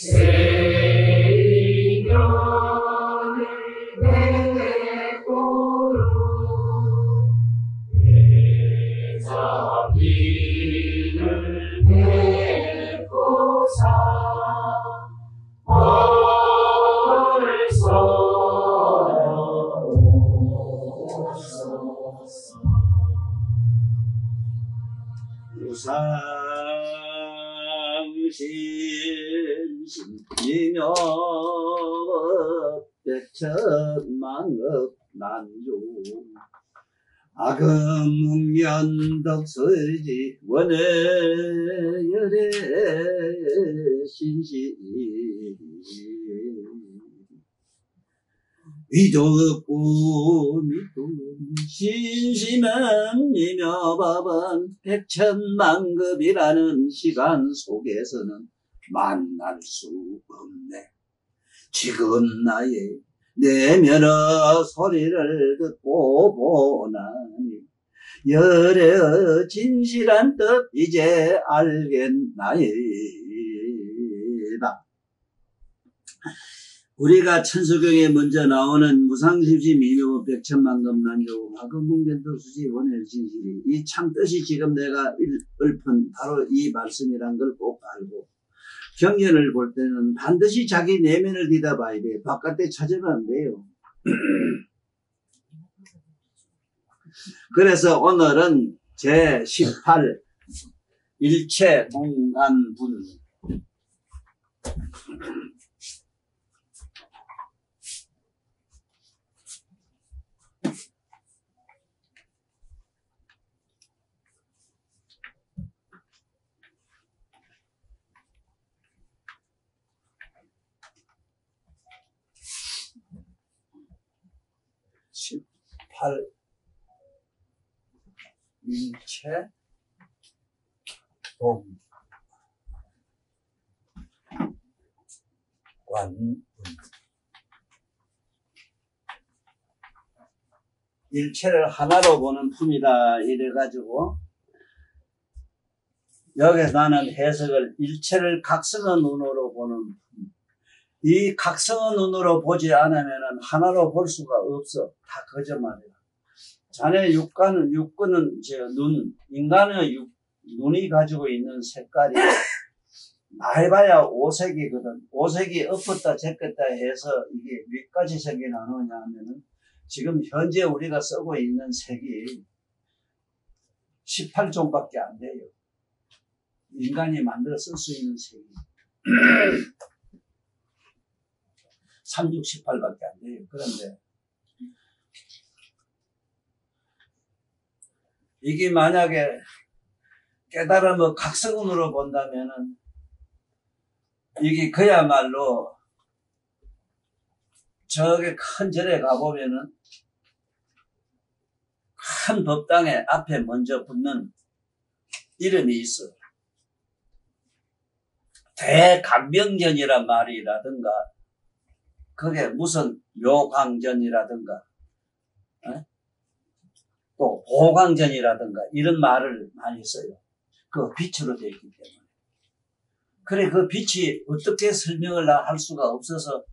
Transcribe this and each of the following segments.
세인연을 내꼬로 대자비를 내고사 유상신이며 백천만급 난조 악음면덕서지 원해열의 신시 위조없고 믿고 신심은이며 법은 백천만급이라는 시간 속에서는 만날 수 없네. 지금 나의 내면의 소리를 듣고 보나니 열의 진실한 뜻 이제 알겠나이다. 우리가 천수경에 먼저 나오는 무상심시 미묘 백천만급 난조 화금문견덕수지 원의 진실이 이 참 뜻이 지금 내가 읊은 바로 이 말씀이란 걸 꼭 알고 경전을 볼 때는 반드시 자기 내면을 뒤다봐야 돼. 바깥에 찾으면 안 돼요. 그래서 오늘은 제18 일체 동간분 18 일체 동관분 일체를 하나로 보는 품이다 이래가지고 여기서 나는 해석을 일체를 각성의 눈으로 보는 품. 이 각성의 눈으로 보지 않으면 하나로 볼 수가 없어. 다 거짓말이야. 자네 육근은 눈, 인간의 눈이 가지고 있는 색깔이 말해봐야 오색이거든. 오색이 엎었다 제꼈다 해서 이게 몇 가지 색이 나누냐 하면은 지금 현재 우리가 쓰고 있는 색이 18종밖에 안 돼요. 인간이 만들어 쓸 수 있는 색이 3618밖에 안 돼요. 그런데 이게 만약에 깨달음의 각성으로 본다면은 이게 그야말로 저기 큰 절에 가보면은 큰 법당에 앞에 먼저 붙는 이름이 있어. 대강명전이란 말이라든가 그게 무슨 묘광전이라든가 또 보광전이라든가 이런 말을 많이 써요. 그 빛으로 되어 있기 때문에. 그래 그 빛이 어떻게 설명을 할 수가 없어서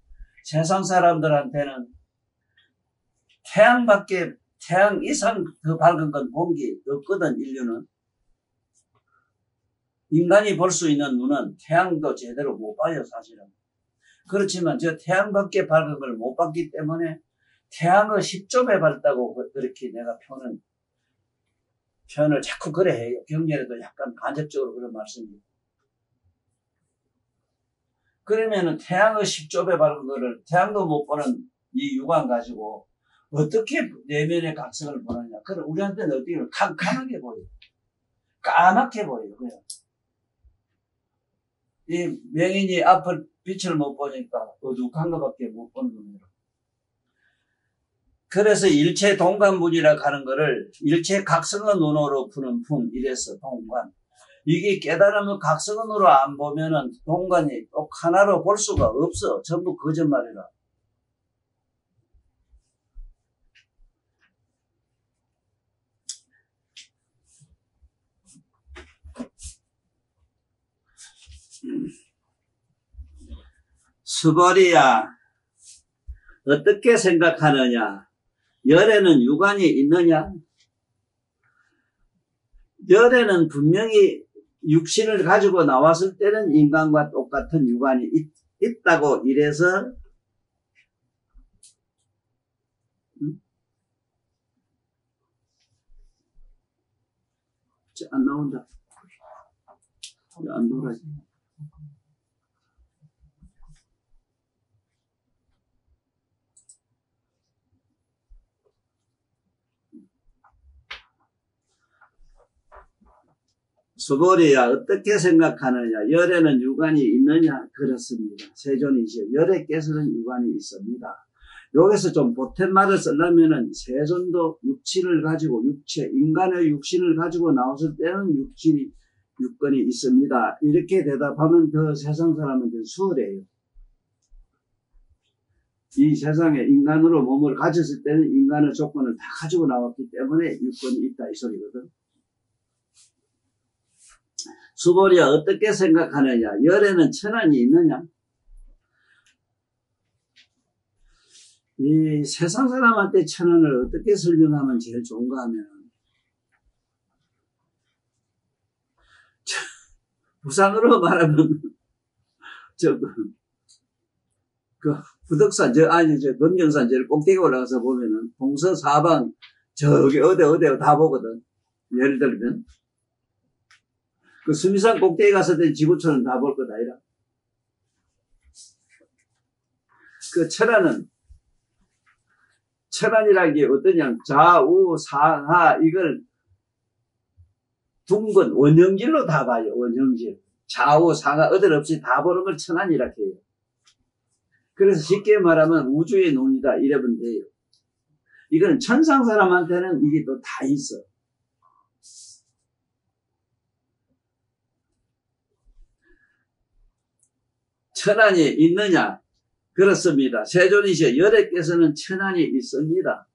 세상 사람들한테는 태양 이상 더 밝은 건 본 게 없거든. 인류는. 인간이 볼 수 있는 눈은 태양도 제대로 못 봐요 사실은. 그렇지만 저 태양밖에 밝은 걸 못 봤기 때문에 태양의 10조 배 밝다고 그렇게 내가 표현을 자꾸 그래 해요. 경전에도 약간 간접적으로 그런 말씀이에요. 그러면은 태양의 10조 배 밝은 거를 태양도 못 보는 이 육안 가지고 어떻게 내면의 각성을 보느냐. 그럼 우리한테는 어떻게 캄캄하게 보여요. 까맣게 보여요. 그냥. 이 명인이 앞을 빛을 못 보니까 어둑한 것밖에 못 보는 겁니다. 그래서 일체 동관분이라고 하는 거를 일체 각성의 눈으로 푸는 품 이래서 동관. 이게 깨달음의 각성의 눈으로 안 보면은 동관이 꼭 하나로 볼 수가 없어. 전부 거짓말이라. 수벌이야, 어떻게 생각하느냐? 열에는 유관이 있느냐? 열에는 분명히 육신을 가지고 나왔을 때는 인간과 똑같은 유관이 있다고 이래서 안 나온다. 안 돌아지. 수벌이야, 어떻게 생각하느냐? 열에는 유관이 있느냐? 그렇습니다. 세존이시여, 열에께서는 유관이 있습니다. 여기서 좀 보탠 말을 쓰려면은 세존도 육신을 가지고 인간의 육신을 가지고 나왔을 때는 육권이 있습니다. 이렇게 대답하면 더 세상 사람한테 수월해요. 이 세상에 인간으로 몸을 가졌을 때는 인간의 조건을 다 가지고 나왔기 때문에 육권이 있다 이 소리거든. 수벌이야, 어떻게 생각하느냐? 열에는 천한이 있느냐? 이 세상 사람한테 천한을 어떻게 설명하면 제일 좋은가 하면, 부산으로 말하면, 부덕산, 금정산 제일 꼭대기 올라가서 보면은, 동서 사방, 저기 어디 다 보거든. 예를 들면, 그 수미산 꼭대기 갔을 때 지구촌은 다 볼 것 아니라. 그 천안이라는 게 어떠냐, 좌우, 상하, 이걸 둥근 원형질로 다 봐요, 원형질. 좌우, 상하, 어들 없이 다 보는 걸 천안이라 해요. 그래서 쉽게 말하면 우주의 눈이다, 이러면 돼요. 이건 천상 사람한테는 이게 또 다 있어. 천안이 있느냐? 그렇습니다. 세존이시여, 열에께서는 천안이 있습니다.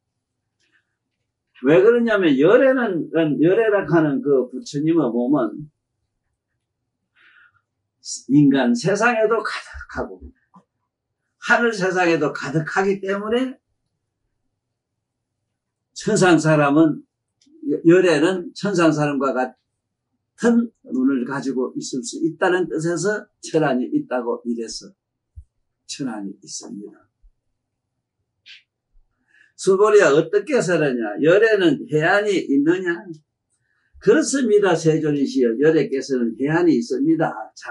왜 그러냐면 열애라 하는 그 부처님의 몸은 인간 세상에도 가득하고 하늘 세상에도 가득하기 때문에 천상 사람은, 열애는 천상 사람과 같은 눈을 가지고 있을 수 있다는 뜻에서 천안이 있다고 이랬어. 천안이 있습니다. 수벌이야, 어떻게 살았냐? 열에는 해안이 있느냐? 그렇습니다. 세존이시여, 열에께서는 해안이 있습니다. 자,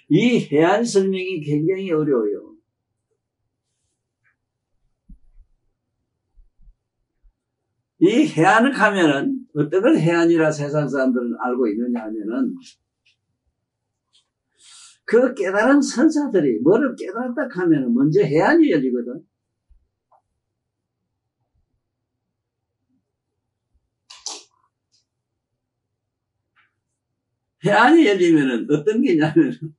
이 해안 설명이 굉장히 어려워요. 이 해안을 가면은 어떤 걸 해안이라 세상 사람들은 알고 있느냐 하면은, 그 깨달은 선사들이 뭐를 깨달았다 하면은 먼저 해안이 열리거든. 해안이 열리면은 어떤 게 있냐면은,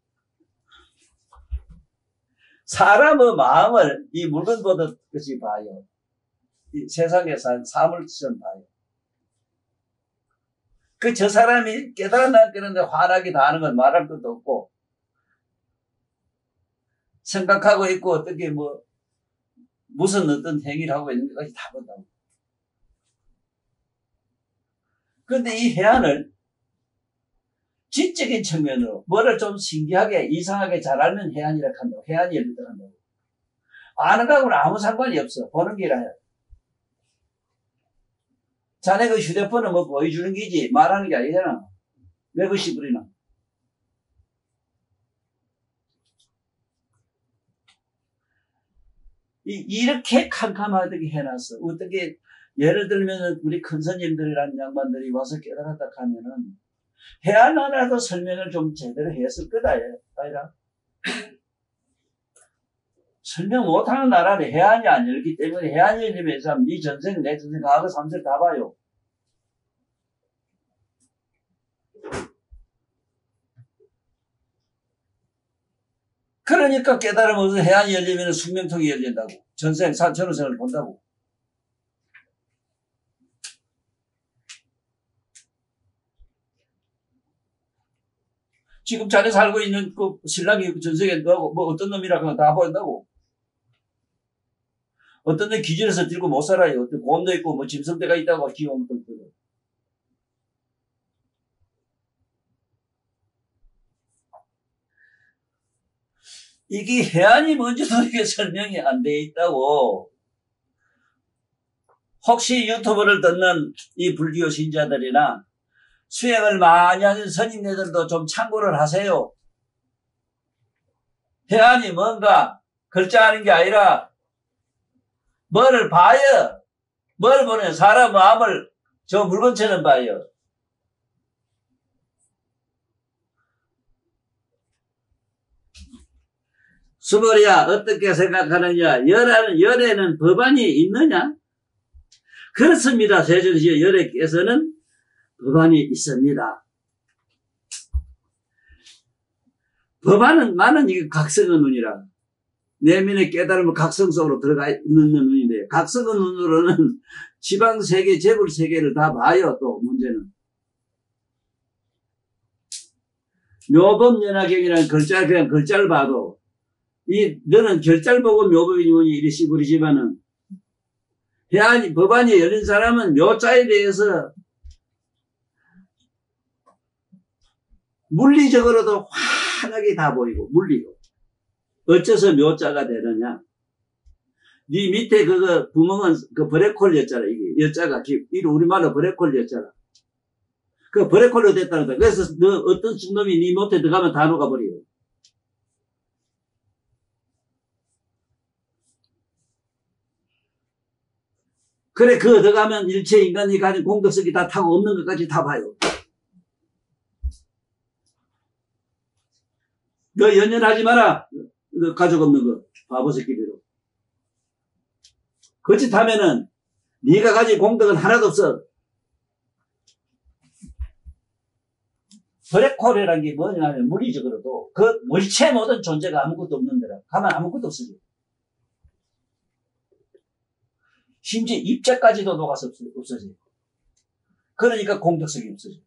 사람의 마음을 이 물건 보듯 것이 봐요. 이 세상에 산 사물처럼 봐요. 저 사람이 깨달았나 그런데 화나게 다 하는 건 말할 것도 없고, 생각하고 있고 어떻게 무슨 어떤 행위를 하고 있는 것까지 다 본다고. 그런데 이 해안을 지적인 측면으로 뭐를 좀 신기하게 이상하게 잘 알면 해안이라 한다고. 해안이 열리더라 한다고. 아는 거하고는 아무 상관이 없어. 보는 게 아니라. 자네 그 휴대폰은 뭐 보여주는 게지 말하는 게 아니잖아. 왜 그 씨부리나. 이렇게 캄캄하게 해놨어. 어떻게, 예를 들면 우리 큰 스님들이라는 양반들이 와서 깨달았다 하면은 해안 하나도 설명을 좀 제대로 했을 거다, 아니라. 설명 못하는 나라는 해안이 안 열기 때문에, 해안이 열리면 이 사람, 네 전생, 내 전생, 과거 삼世다 봐요. 그러니까 깨달음 없어 해안이 열리면 숙명통이 열린다고. 전생, 전후생을 본다고. 지금 자네 살고 있는 그 신랑이 전세계 너하고 뭐 어떤 놈이라 그러면 다 보인다고. 어떤 놈 기절해서 들고 못 살아요. 어떤 곰도 있고 뭐 짐승대가 있다고 귀여운 것도 있거든. 이게 해안이 뭔지도 이게 설명이 안 돼 있다고. 혹시 유튜브를 듣는 이 불교 신자들이나 수행을 많이 하는 스님네들도 좀 참고를 하세요. 해안이 뭔가 글자하는 게 아니라 뭐를 봐요. 뭘 보냐. 사람 마음을 저 물건처럼 봐요. 수벌이야 어떻게 생각하느냐. 열에는 법안이 있느냐? 그렇습니다. 세종시 열애께서는 법안이 있습니다. 법안은 나는 이게 각성의 눈이라. 내면의 깨달음을 각성 속으로 들어가 있는 눈인데, 각성의 눈으로는 지방세계, 재불세계를 다 봐요. 또 문제는 묘법연화경이라는 글자, 그냥 글자를 봐도 너는 결자를 보고 묘법이니 뭐니 이리 부리지만은 해안이 법안이 열린 사람은 묘자에 대해서 물리적으로도 환하게 다 보이고 물리고 어째서 묘자가 되느냐. 네 밑에 그거 구멍은 그 브레콜이었잖아. 이게 여자가 우리말로 브레콜이었잖아. 그 브레콜로 됐다는 거야. 그래서 너 어떤 놈이 네 못에 들어가면 다 녹아버려. 그래, 그거 들어가면 일체 인간이 가진 공덕성이 다 타고 없는 것까지 다 봐요. 너 연연하지 마라. 너 가족 없는 거. 바보 새끼대로. 그짓 하면은 네가 가진 공덕은 하나도 없어. 브레콜이라는 게 뭐냐면 물리적으로도 그 물체 모든 존재가 아무것도 없는 데라. 가만 아무것도 없어져. 심지어 입자까지도 녹아서 없어져요. 그러니까 공덕성이 없어져요.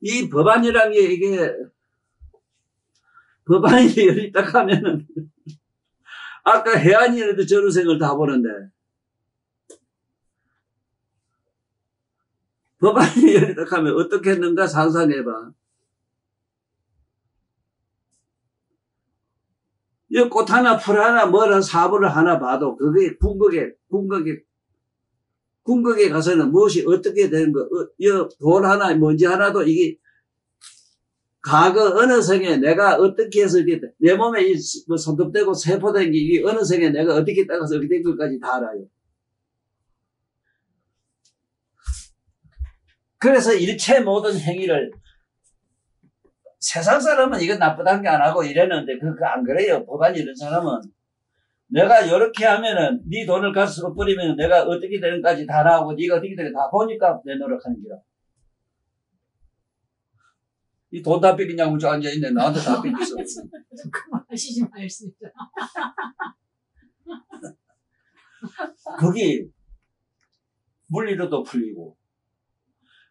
이 법안이라는 게 이게 법안이 열리다 하면은 아까 해안이라도 전후생을 다 보는데 법안이 열리다 하면 어떻게 했는가 상상해봐. 이 꽃 하나, 풀 하나, 뭐라 사물을 하나 봐도 그게 궁극에 가서는 무엇이 어떻게 되는 거, 돌 하나, 뭔지 하나도 이게 과거 어느 생에 내가 어떻게 해서 이게 내 몸에 이 손톱대고 세포된 게 이게 어느 생에 내가 어떻게 따가서 어떻게 된 것까지 다 알아요. 그래서 일체 모든 행위를 세상 사람은 이건 나쁘다는 게 안 하고 이랬는데 그거 안 그래요. 법안이 이런 사람은 내가 이렇게 하면은 네 돈을 가서 뿌리면 내가 어떻게 되는까지 다 나오고 네가 어떻게 되는 다 보니까 내 노력하는 거라. 이 돈 다 뺏기냐고 저 앉아있네. 나한테 다 뺏겼어. 그만하시지 말습니다. 그게 물리로도 풀리고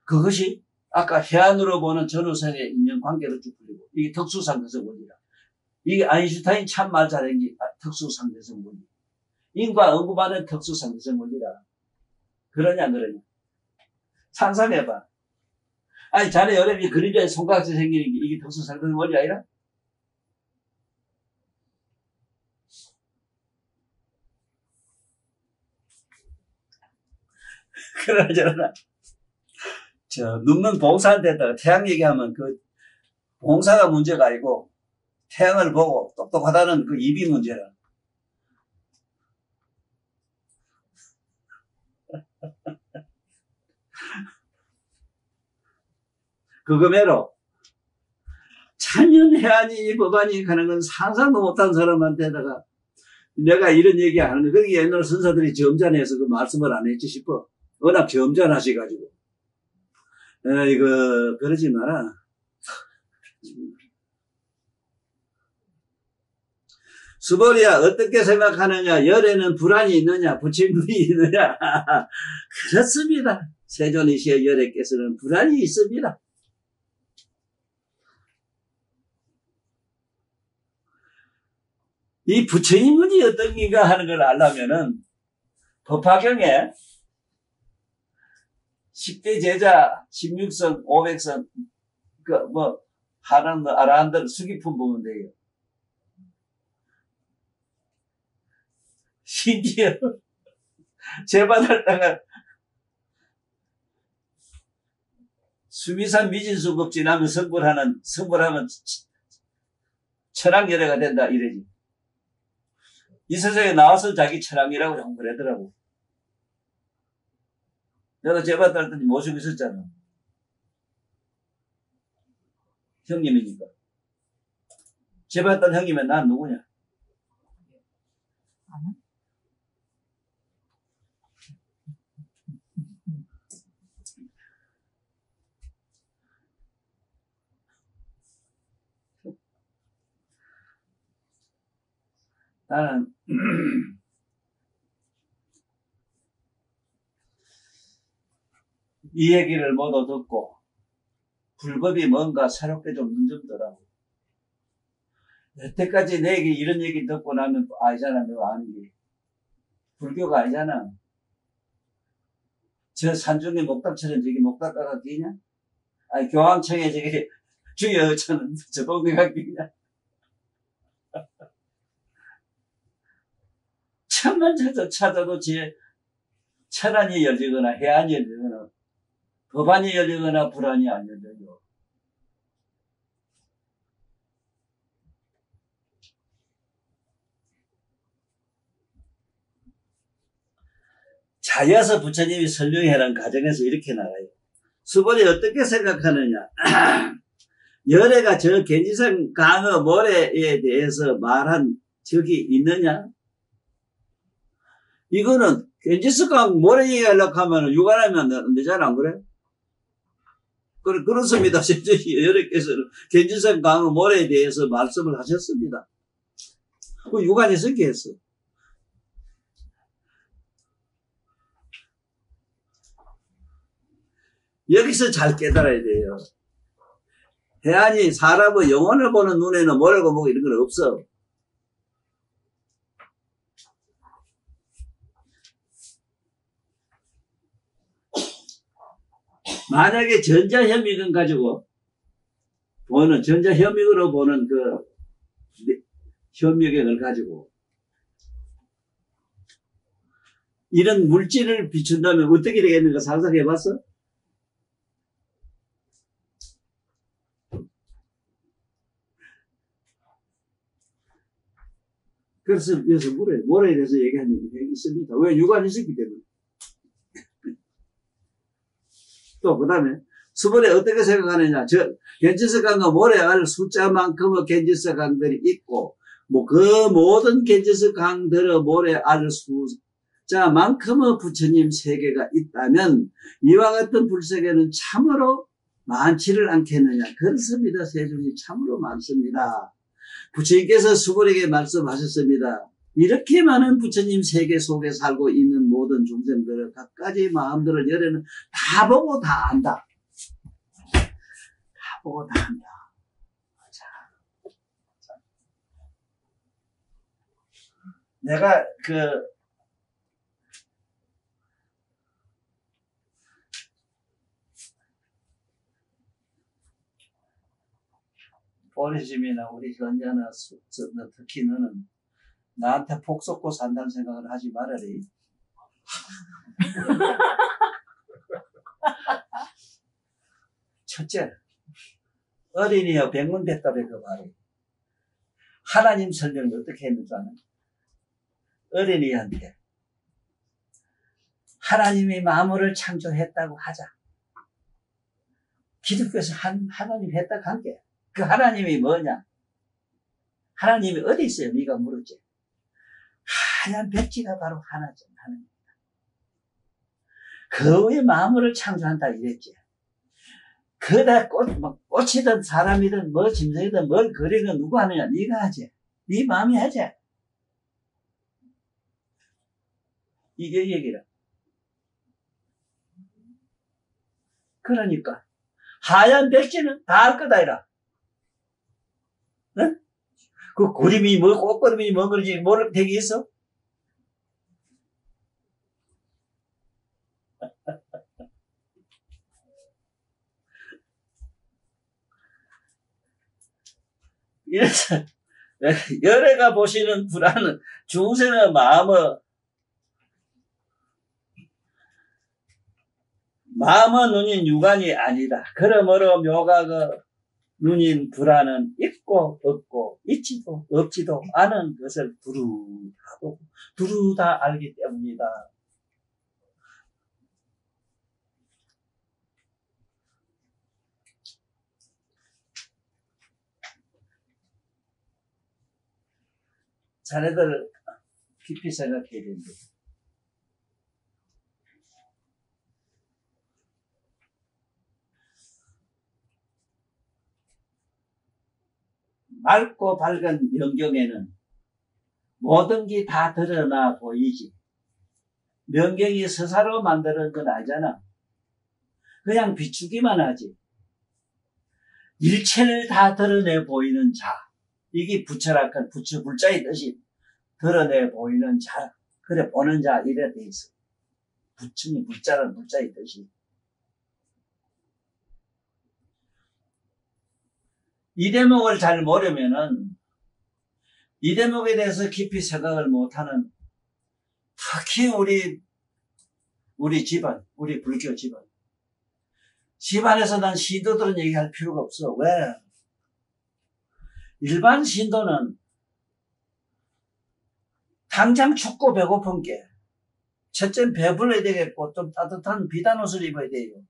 그것이 아까 해안으로 보는 전후생의 인연관계로 쭉 풀리고 이게 특수상대성 원리라. 이게 아인슈타인 참 말 잘한 게 특수상대성 원리. 인과 응급하는 특수상대성 원리라. 그러냐 안 그러냐. 상상해봐. 아니 자네 여름이 그림자에 손각지 생기는 게 이게 특수상대성 원리 아니라? 그러잖아. 눕는 봉사한테다가 태양 얘기하면 그 봉사가 문제가 아니고 태양을 보고 똑똑하다는 그 입이 문제라. 그거매로 찬연해안이 법안이 가는 건 상상도 못한 사람한테다가 내가 이런 얘기 안 하는 거. 그게 옛날 선사들이 점잖해서 그 말씀을 안 했지 싶어. 워낙 점잖하셔가지고. 이거 그러지 마라. 수보리야 어떻게 생각하느냐? 열에는 불안이 있느냐? 부친불이 있느냐? 그렇습니다. 세존이시여 열애께서는 불안이 있습니다. 이 부처님문이 어떤 긴가 하는 걸 알려면은 법화경에 10대 제자 16성 500성 하는 아라한들 수기품 보면 돼요. 심지어 제바달다가 수미산 미진수급 지나면 성불하면 천황열애가 된다 이래지. 이 세상에 나와서 자기 천황이라고 자꾸 그러더라고. 내가 제바달 때 모시고 있었잖아. 형님이니까. 제바달 형님은 난 누구냐? 나는 이 얘기를 모두 듣고 불법이 뭔가 새롭게 좀 눈점더라고. 여태까지 내게 이런 얘기 듣고 나면 아니잖아. 너 아는 게 불교가 아니잖아. 저 산중에 목닥처럼 저기 목닥가가 끼냐? 아니 교황청에 저기 주여 저는 저 동네가 끼냐? 천만 찾아도 제 천안이 열리거나 해안이 열리거나 법안이 열리거나 불안이 안 열려요. 자여서 부처님이 설명해란 가정에서 이렇게 나가요. 수벌이 어떻게 생각하느냐? 열애가 저 겐지산 강어 모래에 대해서 말한 적이 있느냐? 이거는 겐지스강 모래 얘기하려고 하면 유관하면 안 되잖아, 안 그래? 그렇습니다. 여러께서는 겐지산 강어 모래에 대해서 말씀을 하셨습니다. 그 유관이 성기했어. 여기서 잘 깨달아야 돼요. 해안이 사람의 영혼을 보는 눈에는 모래고 뭐고 이런 건 없어. 만약에 전자현미경 가지고 보는, 전자현미경으로 보는 그 현미경을 가지고 이런 물질을 비춘다면 어떻게 되겠는가 상상해 봤어? 그래서 모래에 대해서 얘기하는 얘기 있습니다. 왜? 유관이 있었기 때문에. 또 그 다음에 수벌에 어떻게 생각하느냐? 겐지스강과 모래알 숫자만큼의 겐지스강들이 있고 그 모든 겐지스강들의 모래알 숫자만큼의 부처님 세계가 있다면 이와 같은 불세계는 참으로 많지를 않겠느냐? 그렇습니다. 세존이 참으로 많습니다. 부처님께서 수벌에게 말씀하셨습니다. 이렇게 많은 부처님 세계 속에 살고 있는 모든 중생들의 각가지 마음들을 열에는 다 보고 다 안다. 다 보고 다 안다. 자. 내가 보리심이나 우리 현자나 특히 너는 나한테 폭 쏟고 산다는 생각을 하지 말아리. 첫째, 어린이여 백문백답에 그 말이 하나님 설명을 어떻게 했는지 아는? 어린이한테 하나님이 만물을 창조했다고 하자. 기독교에서 하나님 했다고 한 게 그 하나님이 뭐냐? 하나님이 어디 있어요? 네가 물었지. 하얀 백지가 바로 하나죠. 하나님입니다. 그 위에 만물을 창조한다 이랬지. 그다 꽃이든 사람이든 뭐 짐승이든 뭘 그리는 누가 하느냐? 네가 하지. 네 마음이 하지. 이게 얘기라. 그러니까 하얀 백지는 다 알 거다 이라. 응? 그 그림이 뭐 꽃그림이 뭔 건지 모를 되게 있어? 이래서 열애가 보시는 불안은 중생의 마음의 눈인 유관이 아니다. 그러므로 묘각의 눈인 불안은 있고 없고 있지도 없지도 않은 것을 두루다 알기 때문이다. 자네들 깊이 생각해야 됩니다. 맑고 밝은 명경에는 모든 게 다 드러나 보이지. 명경이 서사로 만드는 건 아니잖아. 그냥 비추기만 하지. 일체를 다 드러내 보이는 자. 이게 부처락한 부처 불자의 뜻이 드러내 보이는 자. 그래 보는 자 이래 돼 있어. 부처님 불자는 불자의 뜻이. 이 대목을 잘 모르면은 이 대목에 대해서 깊이 생각을 못하는 특히 우리 집안, 우리 불교 집안에서 난 신도들은 얘기할 필요가 없어. 왜? 일반 신도는 당장 춥고 배고픈 게 첫째는 배불러야 되겠고 좀 따뜻한 비단 옷을 입어야 돼요.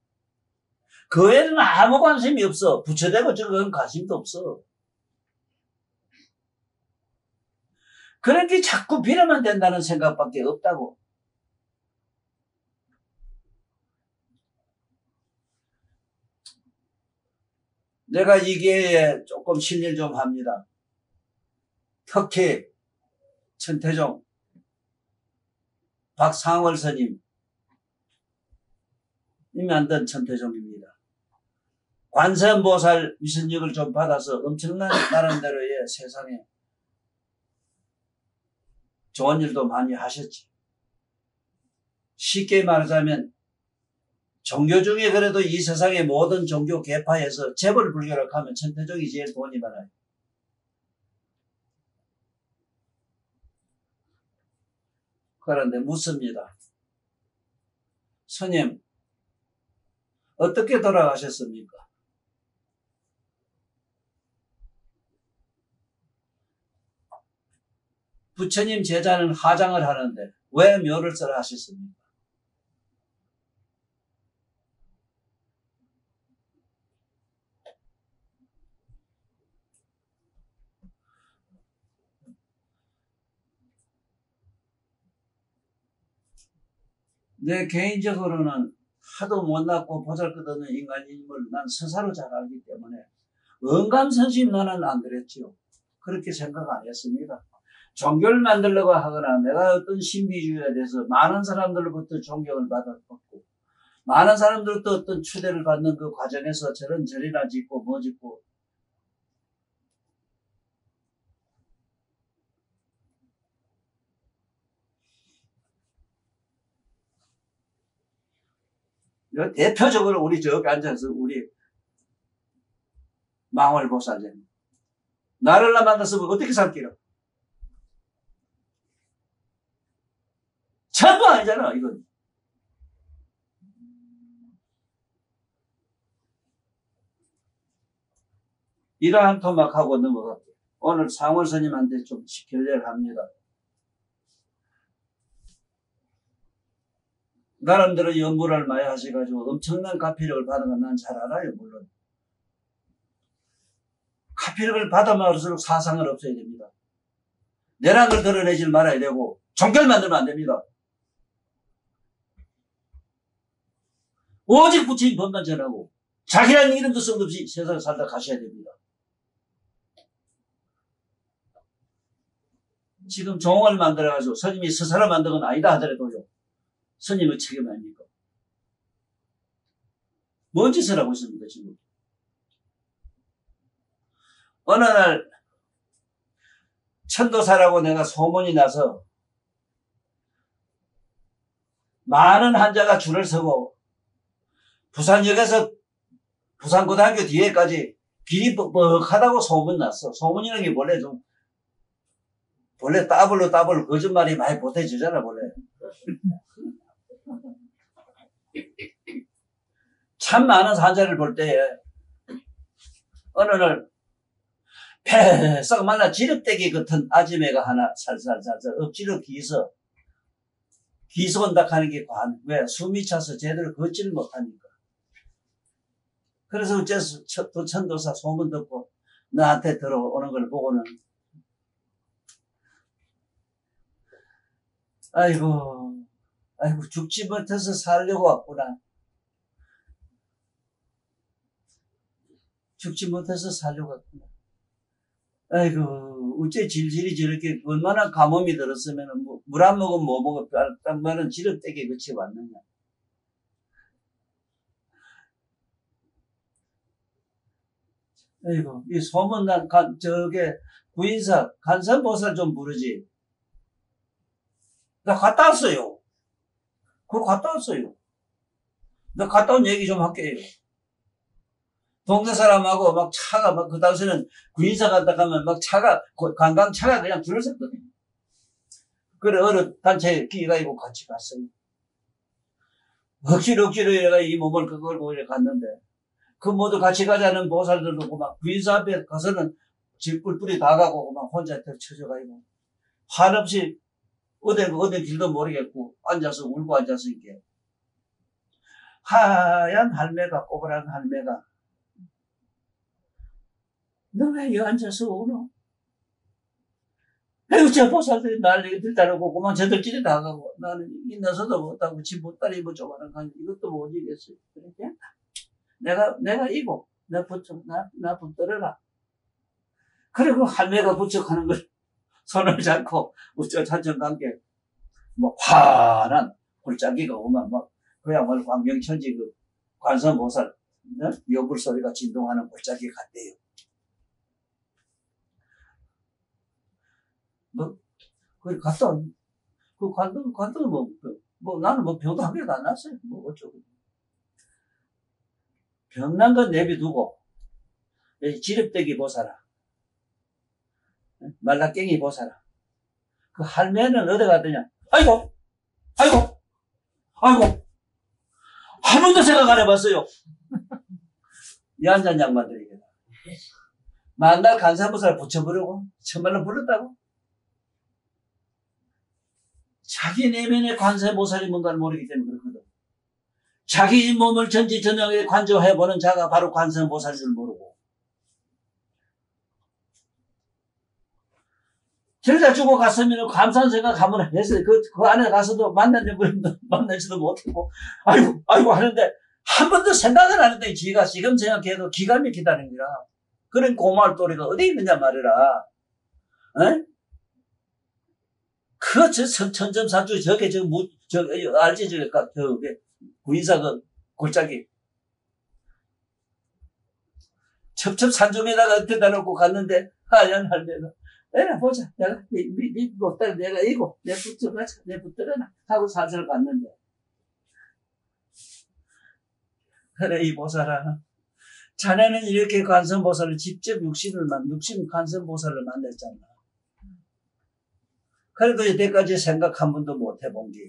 그 외에는 아무 관심이 없어. 부처되고 저건 관심도 없어. 그렇게 자꾸 빌어만 된다는 생각밖에 없다고. 내가 이 기회에 조금 실례 좀 합니다. 특히 천태종 박상월 스님 이 만든 천태종입니다. 관세음보살 위선력을 좀 받아서 엄청난 나름대로의 세상에 좋은 일도 많이 하셨지. 쉽게 말하자면 종교 중에 그래도 이 세상의 모든 종교 계파에서 재벌 불교를 하면 천태종이 제일 돈이 많아요. 그런데 묻습니다. 스님 어떻게 돌아가셨습니까? 부처님 제자는 화장을 하는데 왜 묘를 써라 하셨습니까? 내 개인적으로는 하도 못났고 보잘것없는 인간임을 난 스스로 잘 알기 때문에 언감선심 나는 안 그랬지요. 그렇게 생각 안 했습니다. 종교를 만들려고 하거나 내가 어떤 신비주의에 대해서 많은 사람들로부터 존경을 받았고 많은 사람들로부터 어떤 추대를 받는 그 과정에서 저런 절이나 짓고 뭐 짓고 대표적으로 우리 저기 앉아서 우리 망월보살님 나를 만났으면 어떻게 살기로 전부 아니잖아 이건. 이러한 토막하고 넘어갈게요. 오늘 상월 스님한테 좀 결례를 합니다. 나름대로 연구를 많이 하셔가지고 엄청난 가피력을 받은 건 난 잘 알아요. 물론 가피력을 받아mar을수록 사상을 없애야 됩니다. 내랑을 드러내질 말아야 되고 종교를 만들면 안 됩니다. 오직 부처님 법만 전하고 자기라는 이름도 성도 없이 세상을 살다 가셔야 됩니다. 지금 종을 만들어가지고 스님이 스스로 만든 건 아니다 하더라도요. 스님의 책임 아닙니까? 뭔 짓을 하고 있습니까, 지금? 어느 날, 천도사라고 내가 소문이 나서, 많은 환자가 줄을 서고, 부산역에서 부산고등학교 뒤에까지 길이 뻑뻑하다고 소문났어. 소문이라는 게 원래 따블로 거짓말이 많이 보태지잖아, 원래. 참 많은 환자를 볼 때에, 어느 날, 패싹 말라 지륵대기 같은 아지매가 하나 살살살살 억지로 기서 온다 하는 게 왜? 숨이 차서 제대로 걷지를 못하니까. 그래서 어째서 천도사 소문 듣고 나한테 들어오는 걸 보고는 아이고 죽지 못해서 살려고 왔구나. 죽지 못해서 살려고 왔구나. 아이고 어째 질질이 저렇게 얼마나 가뭄이 들었으면 물 안 먹으면 뭐 먹어 딱 말은 지륵대기에 그치 왔느냐. 아이고 이 소문난 저게 구인사 간선보살 좀 부르지. 나 갔다 왔어요. 그거 갔다 왔어요. 나 갔다 온 얘기 좀 할게요. 동네 사람하고 막 차가 그 당시에는 구인사 갔다 가면 막 차가 관광차가 그냥 줄을 섰거든요. 그래 어느 단체에 끼가지고 같이 갔어요. 억지로 이래가 이 몸을 그걸고 이래 갔는데 그 모두 같이 가자는 보살들도 막 구인사 앞에 가서는 질뿔뿔이 다 가고 막 혼자 쳐져가지고 한없이 어디 길도 모르겠고 앉아서 울고 앉아서 이게 하얀 할매가 꼬부랑 할매가 너 왜 여기 앉아서 우노? 아이고 저 보살들이 난리가 들다르고 그만 저들끼리 다 가고 나는 있어서도 못하고 지 못다리 뭐 저거는 이것도 못 이겼어요. 그러니까 내가 이고 나 붙들어라. 그리고 할매가 부쩍하는 걸 손을 잡고 우쩍 찬천관계 뭐 환한 골짜기가 오면 막 그야말로 광명천지 그 관세음보살 여불 소리가 진동하는 골짜기 같대요. 거기 갔다 그 관동 나는 병도 한 개도 안 났어요. 어쩌고 병난 건 내비두고 지릅대기 보살아 말라깽이 보살아 그 할매는 어디 갔더냐 아이고 한 번도 생각 안 해봤어요. 여한잔 양반들에게 만날 간사보살 붙여버리고 정말로 불렀다고. 자기 내면의 관세보살이 뭔가를 모르기 때문에 그렇거든. 자기 몸을 전지전능하게 관조해보는 자가 바로 관세보살인 줄 모르고 저러다 죽어갔으면 감사한 생각 한번 했어요. 그 안에 가서도 만나지도 못하고 아이고 하는데 한 번도 생각을 안 했더니 지가 지금 생각해도 기가 막히다는 거야. 그런 고마울 도리가 어디 있느냐 말이라. 에? 천점산주 저게 알지 저게 구인사 그 골짜기 첩첩산중에다가 어떻게 놓고 갔는데 하얀 할매가 에라 보자 내가 네 못다 내가 이고 내 붙어가자 내 붙들어놔 하고 살살 갔는데 그래 이 보살아 자네는 이렇게 관세음보살을 직접 육신 관세음보살을 만났잖아. 그래도 이때까지 생각 한 번도 못 해본 게.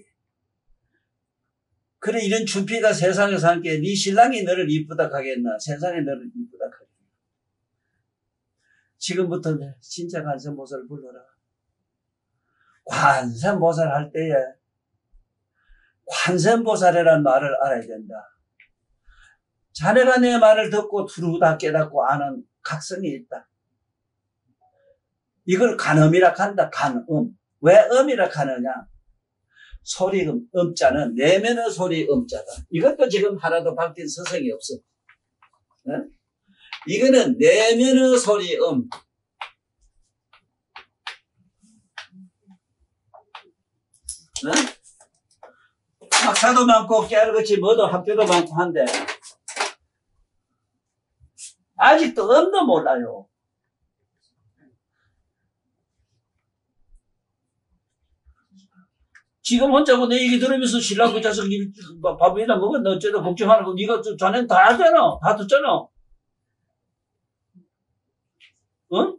그래, 이런 준피가 세상에서 함께 네 신랑이 너를 이쁘다 하겠나? 세상에 너를 이쁘다 하겠나? 지금부터 진짜 관세음보살을 불러라. 관세음보살 할 때에 관세음보살이라는 말을 알아야 된다. 자네가 내 말을 듣고 두루다 깨닫고 아는 각성이 있다. 이걸 간음이라 한다. 간음. 왜 음이라 하느냐? 소리음, 음자는 내면의 소리 음자다. 이것도 지금 하나도 바뀐 서성이 없어. 네? 이거는 내면의 소리 음. 네? 박사도 많고 깨알같이 뭐도 학교도 많고 한데 아직도 음도 몰라요. 지금 혼자고 내 얘기 들으면서 신랑 그 자식 밥이나 먹었나 어쩌다 걱정하는 거 네가 자네는 다 알잖아. 다 듣잖아. 응?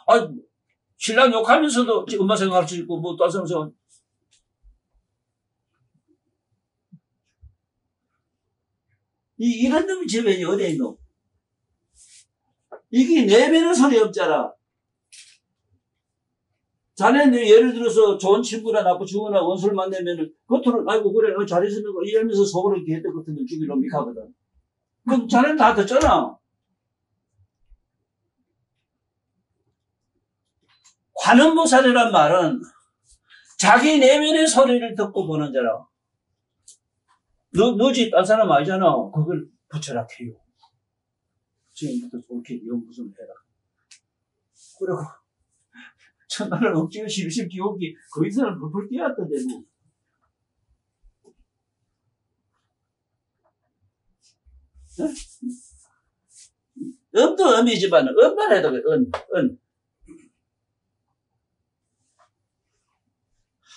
아, 신랑 욕하면서도 엄마 생각할 수 있고 뭐 다른 사람 생각. 이런 놈이 주변이 어디에 있노? 이게 내면의 소리 없잖아. 자네는 예를 들어서 좋은 친구나 나쁜 친구나 원수를 만나면은 겉으로 아이고 그래 잘했으면 이러면서 속으로 이렇게 했던 것 같은 죽이 놈익하거든. 그럼 자네는 다 듣잖아. 관음보살이란 말은 자기 내면의 소리를 듣고 보는 자라. 너지 딴 사람 아니잖아. 그걸 붙여라 태요. 지금부터 그렇게 연구좀 해라. 그리고 첫날은 억지로 실실 기억이 그 이상을 불풀 뛰었던데 뭐. 음도 음이지만 음만 해도 은.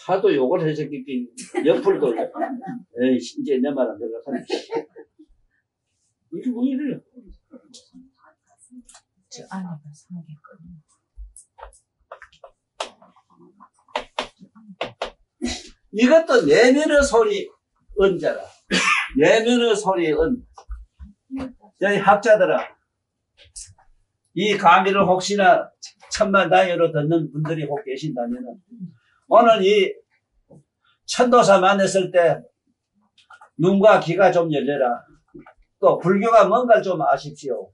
하도 욕을 해줬기 옆을도 에이 이제 내 말 안 들어가네. 이게 뭐 이래요? 저 안에가 삼겹거든요. 이것도 내면의 소리 은자라. 내면의 소리 은. 여기 학자들아, 이 강의를 혹시나 천만 단위로 듣는 분들이 혹 계신다면은 오늘 이 천도사 만났을 때 눈과 귀가 좀 열려라. 또 불교가 뭔가를 좀 아십시오.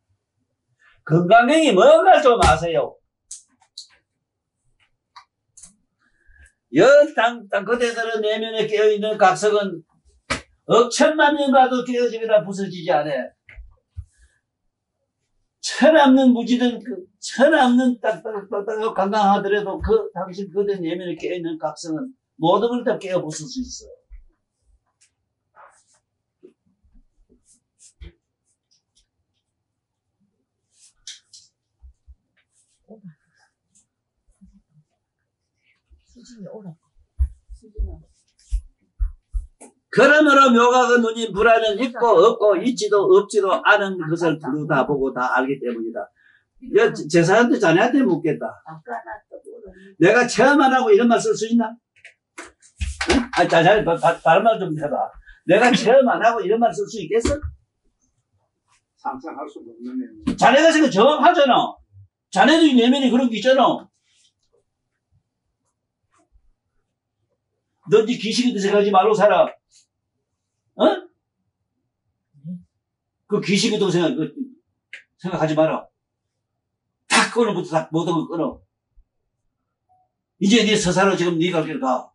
건강경이 뭔가를 좀 아세요. 땅 그대들은 내면에 깨어있는 각성은 억천만 년 가도 깨어지거나 부서지지 않아. 천없는 무지든 천없는 딱딱딱딱 건강하더라도 당신 그대 내면에 깨어있는 각성은 모든 걸 다 깨어 부술 수 있어. 수진이 오라고. 그러므로 묘각은 눈이 불안은 있고 없고 있지도 없지도 않은 것을 두루 다 보고 다 알기 때문이다. 제사한테 자네한테 묻겠다. 내가 체험 안 하고 이런 말 쓸 수 있나? 응? 아, 자네 발말 좀 해봐. 내가 체험 안 하고 이런 말 쓸 수 있겠어? 상상할 수 없는 내용. 자네가 생각 정확하잖아. 자네도 이 내면에 그런 게 있잖아. 너 네 귀신이도 생각하지 말고 살아. 어? 그 귀신이도 생각하지 마라. 다 끊어부터 다 모든 걸 끊어. 이제 네 서사로 지금 네 갈 길 가.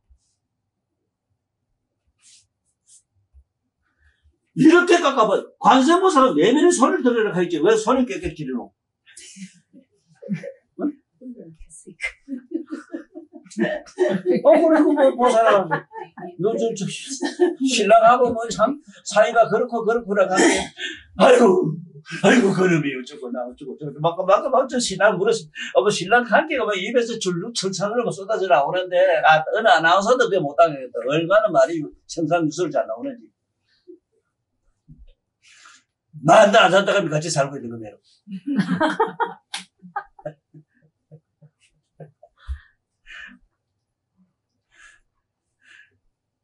이렇게 깎아봐. 관세음보살은 내면의 손을 들으라 하겠지. 왜 손을 깨끗지르노? 그리고 뭐 사람, 신랑하고 뭐 참, 사이가 그렇구나 하는데, 아이고, 그놈이 어쩌고, 막, 신랑 물었어. 신랑 관계가 막 입에서 철창으로 쏟아져 나오는데, 어느 아나운서도 그게 못 당하겠다. 얼마나 말이 청산유수를 잘 나오는지. 나한테 안 산다 하면 같이 살고 있는 거네요.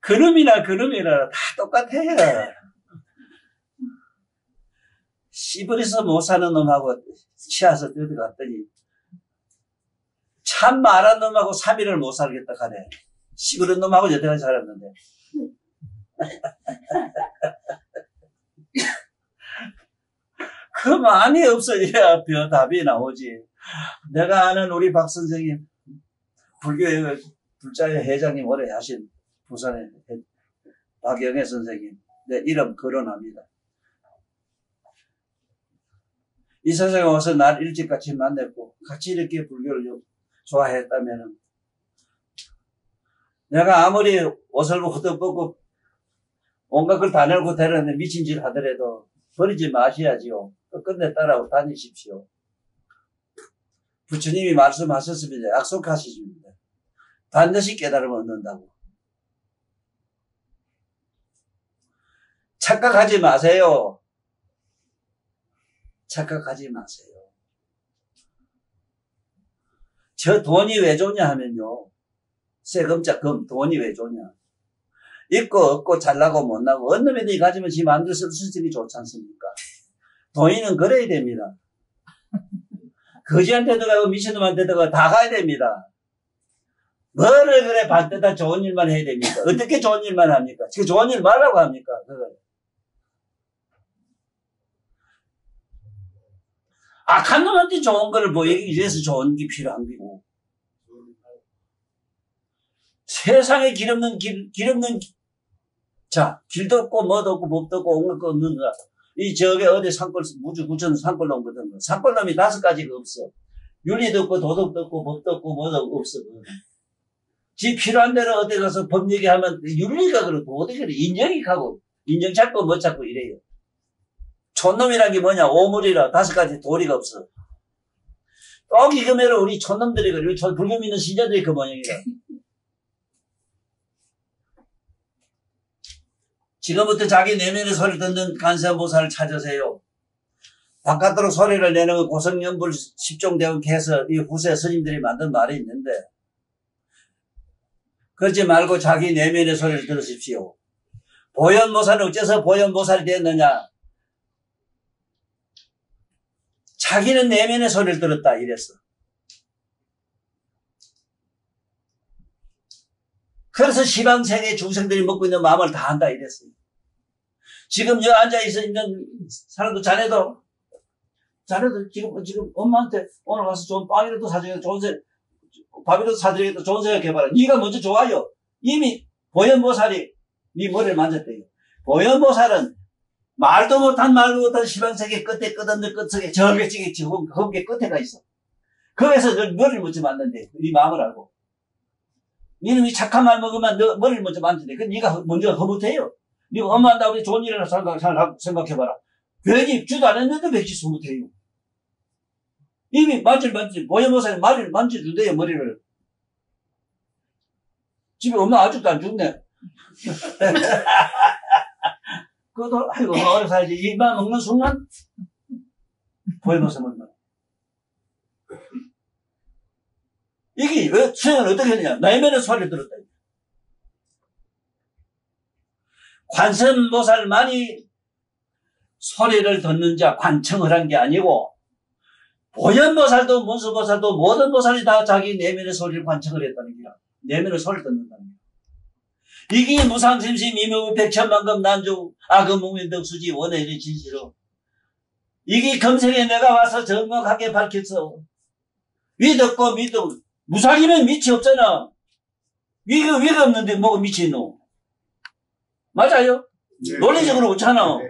그놈이나 다 똑같아. 씨부리서 못 사는 놈하고 치아서 뜯어갔더니 참 말한 놈하고 3일을 못 살겠다 하네. 씨부른 놈하고 여태까지 살았는데. 그 마음이 없어야 답이 나오지. 내가 아는 우리 박 선생님, 불교의 불자의 회장님 오래 하신 부산의 박영애 선생님, 내 이름 거론합니다. 이 선생님 와서 날 일찍 같이 만났고 같이 이렇게 불교를 좋아했다면은 내가 아무리 옷을 걷어벗고 온갖 걸 다 내고 데려는데 미친 짓 하더라도 버리지 마셔야지요. 끝내 따라고 다니십시오. 부처님이 말씀하셨습니다. 약속하시십니다. 반드시 깨달음을 얻는다고. 착각하지 마세요. 착각하지 마세요. 저 돈이 왜 좋냐 하면요. 세금자 금 돈이 왜 좋냐. 있고 없고 잘나고 못나고 어느 놈이 가지면 지 마음대로 쓸 수 있으니 좋지 않습니까? 돈이는 그래야 됩니다. 거지한테도 가고 미친놈한테도 가고 다 가야 됩니다. 뭐를 그래 반대다 좋은 일만 해야 됩니까? 어떻게 좋은 일만 합니까? 지금 좋은 일 말라고 합니까? 그걸. 악한 놈한테 좋은 거를 보이기 위해서 좋은 게 필요한 거고. 세상에 길 없는 자, 길도 없고, 뭐도 없고, 법도 없고, 온갖 거 없는 거야. 저게 어디 산골, 무주 구천 산골 놈거든. 산골 놈이 5가지가 없어. 윤리도 없고, 도덕도 없고, 법도 없고, 뭐도 없어. 지 필요한 대로 어디 가서 법 얘기하면 윤리가 그렇고, 어디 그래. 인정이 가고, 인정 찾고, 뭐 찾고 이래요. 촌놈이란 게 뭐냐? 오물이라 5가지 도리가 없어. 꼭 이거면 우리 촌놈들이 그래. 불교 믿는 신자들이 그 모양이라. 지금부터 자기 내면의 소리를 듣는 간세음보살을 찾으세요. 바깥으로 소리를 내는 건 고성연불 10종대원 해서 이 후세 스님들이 만든 말이 있는데, 그러지 말고 자기 내면의 소리를 들으십시오. 보현보살은 어째서 보현보살이 됐느냐? 자기는 내면의 소리를 들었다 이랬어. 그래서 시방세계 중생들이 먹고 있는 마음을 다 한다 이랬어요. 지금 여기 앉아있는 사람도 자네도 지금 엄마한테 오늘 가서 좋은 빵이라도 사주겠다, 밥이라도 사드리겠다, 좋은 생각해봐라. 네가 먼저 좋아요. 이미 보현보살이 네 머리를 만졌대요. 보현보살은 말도 못한 시방세계 끝에 끝없는 끝속에 저게 험게 끝에가 있어. 거기서 너 머리를 먼저 만든대. 네 마음을 알고. 니는 이 착한 말 먹으면 너 머리를 먼저 만지네. 그 네가 먼저 허무해요. 네가 엄마한테 좋은 일을 생각해봐라. 괜히 주도 안 했는데 백지 허무해요. 이미 보현보살이 말을 만져준대요, 머리를. 집에 엄마 아직도 안 죽네. 그것도, 아이고, 오래 살지. 입만 먹는 순간, 보현보살 먹는. 이게 왜 수행을 어떻게 했느냐? 내면의 소리를 들었다. 관세음보살만이 소리를 듣는 자 관청을 한 게 아니고, 보현보살도 문수보살도 모든 보살이 다 자기 내면의 소리를 관청을 했다는 거야. 내면의 소리를 듣는다는 거야. 이게 무상심심 이묘 백천만금 난주 악음무민덕수지 원해의 진실로. 이게 금생에 내가 와서 정확하게 밝혔어. 위덕고 미덕. 무상이면 밑이 없잖아. 위가 없는데 뭐가 밑이 있노? 맞아요? 네, 논리적으로 없잖아. 네.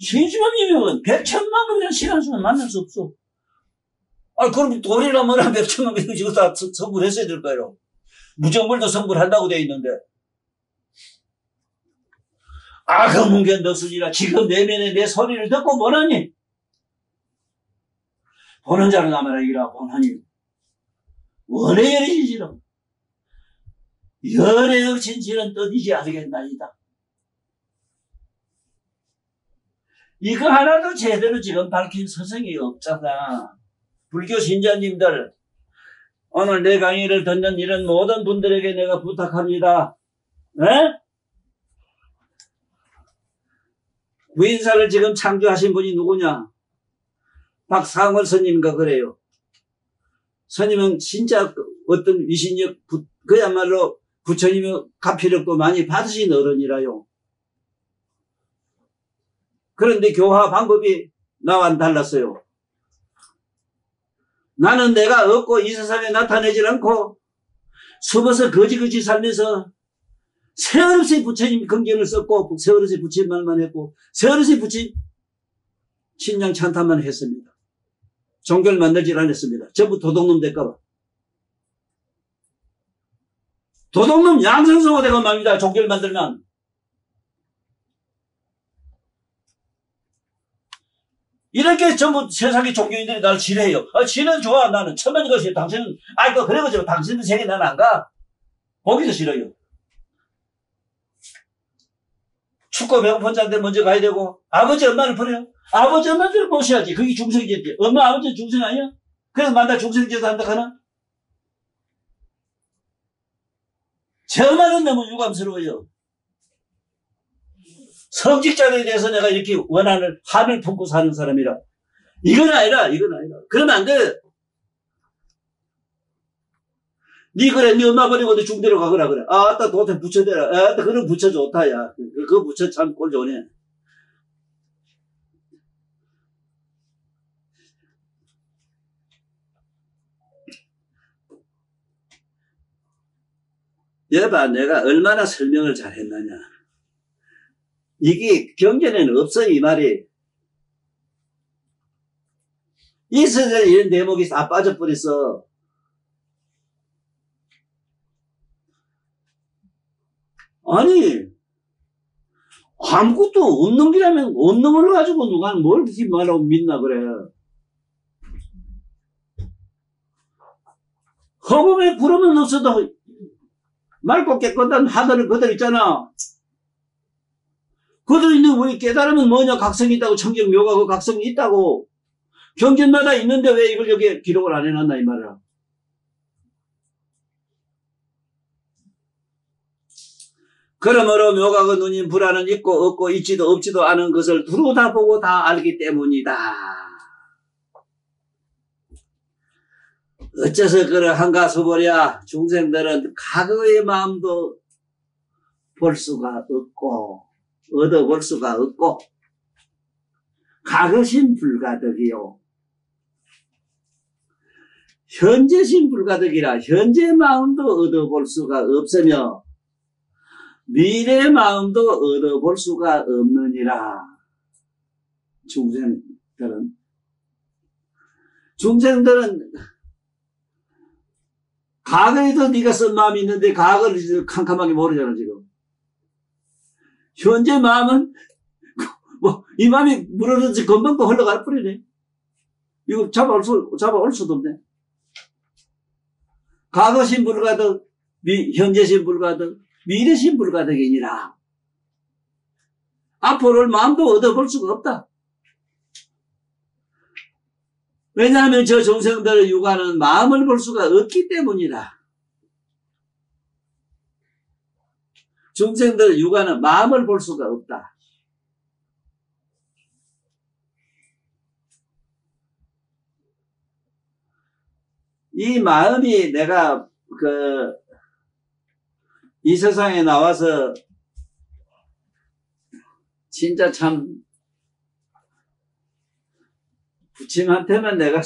신심함이면 백천만금이라는 시간수는 만날 수 없어. 아, 그럼 돈이나 뭐나 백천만금 이거 다 선불했어야 될 거예요. 무정물도 선불한다고 되어 있는데. 그 문견 덕수지라 지금 내면에 내 소리를 듣고 뭐하니? 보는 자는 아마라 이라 보나니 원의 열의 진실은 열의 진실은 떠지지 않겠나이다. 이거 하나도 제대로 지금 밝힌 서성이 없잖아. 불교 신자님들, 오늘 내 강의를 듣는 이런 모든 분들에게 내가 부탁합니다. 네? 무인사를 지금 창조하신 분이 누구냐? 박상월 스님인가 그래요. 스님은 진짜 어떤 위신력, 그야말로 부처님의 가피력도 많이 받으신 어른이라요. 그런데 교화 방법이 나와는 달랐어요. 나는 내가 없고 이 세상에 나타내질 않고 숨어서 거지거지 살면서 세월없이 부처님 긍정을 썼고 세월없이 부처님 말만 했고 세월없이 부처님 신장 찬탄만 했습니다. 종교를 만들질 않았습니다. 전부 도둑놈 될까봐. 도둑놈 양성성호 되고 맙니다. 종교를 만들면. 이렇게 전부 세상의 종교인들이 나를 지뢰해요. 지는 좋아. 나는 천만의 것이에요. 당신은, 그래가지고 당신은 세계 나는 안 가. 보기도 싫어요. 춥고 배고픈 자한테 먼저 가야 되고, 아버지, 엄마를 버려요. 아버지, 엄마들을 모셔야지. 그게 중생제지. 엄마, 아버지 중생 아니야? 그래서 만날 중생제도 한다 하나? 제 엄마는 너무 유감스러워요. 성직자에 대해서 내가 이렇게 원한을, 한을 품고 사는 사람이라. 이건 아니라. 그러면 안 돼. 네 엄마 버리고 너 중대로 가거라, 그래. 아따, 도태 붙여대라. 아따, 그런 붙여 좋다, 야. 그 붙여 참 꼴 좋네. 여봐, 내가 얼마나 설명을 잘했느냐. 이게 경전에는 없어, 이 말이. 있어야 이런 대목이 다 빠져버렸어. 아니, 아무것도 없는 게라면 없는 걸로 가지고 누가 뭘 그렇게 말하고 믿나 그래. 허공에 구름은 없어도 맑고 깨끗한 하늘을 그대로 있잖아. 그대로 있는 우리 깨달으면 뭐냐? 각성이 있다고. 청정 묘가 그 각성이 있다고. 경전마다 있는데 왜 이걸 여기 기록을 안 해놨나 이 말이야. 그러므로 묘가 그 눈인 불안은 있고 없고 있지도 없지도 않은 것을 두루 다 보고 다 알기 때문이다. 어째서 그러한가 소보랴. 중생들은 과거의 마음도 볼 수가 없고 얻어볼 수가 없고 과거신 불가득이요. 현재신 불가득이라 현재 마음도 얻어볼 수가 없으며 미래 마음도 얻어볼 수가 없느니라. 중생들은 과거에도 네가 쓴 마음이 있는데 과거를 캄캄하게 모르잖아 지금. 현재 마음은 이 마음이 물어든지 금방 또 흘러갈 뿐이네. 이거 잡아올 수도 없네. 과거신 불가득, 현재신 불가득, 미래신 불가득이니라. 앞으로를 마음도 얻어볼 수가 없다. 왜냐하면 저 중생들의 육안은 마음을 볼 수가 없기 때문이다. 중생들의 육안은 마음을 볼 수가 없다. 이 마음이 내가 이 세상에 나와서 진짜 참 부침한테만 내가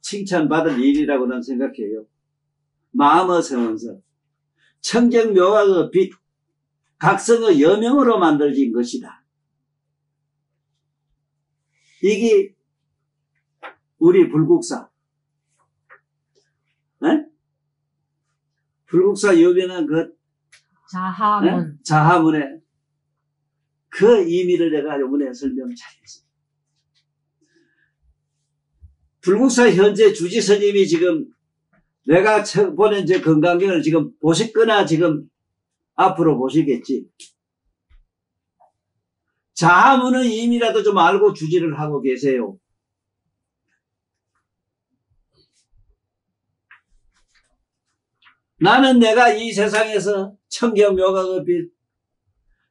칭찬받을 일이라고 난 생각해요. 마음의 성원서 청정묘각의 빛 각성의 여명으로 만들어진 것이다. 이게 우리 불국사 불국사 유명한 그 자하문 자하문의 그 의미를 내가 이번에 설명 잘했어. 불국사 현재 주지 스님이 지금 내가 보낸 제 건강경을 지금 보셨거나 지금 앞으로 보시겠지. 자하문의 의미라도 좀 알고 주지를 하고 계세요. 나는 내가 이 세상에서 청경묘각의 빛,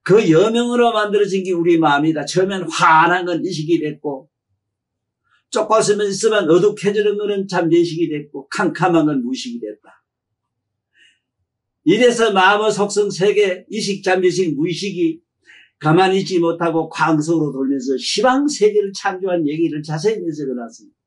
그 여명으로 만들어진 게 우리 마음이다. 처음엔 환한 건 의식이 됐고, 쪽팔으면 있으면 어둑해지는 것은 잠재의식이 됐고, 캄캄한 건 무의식이 됐다. 이래서 마음의 속성 세계, 의식, 잠재의식, 무의식이 가만히 있지 못하고 광석으로 돌면서 시방세계를 창조한 얘기를 자세히 해석해놨습니다.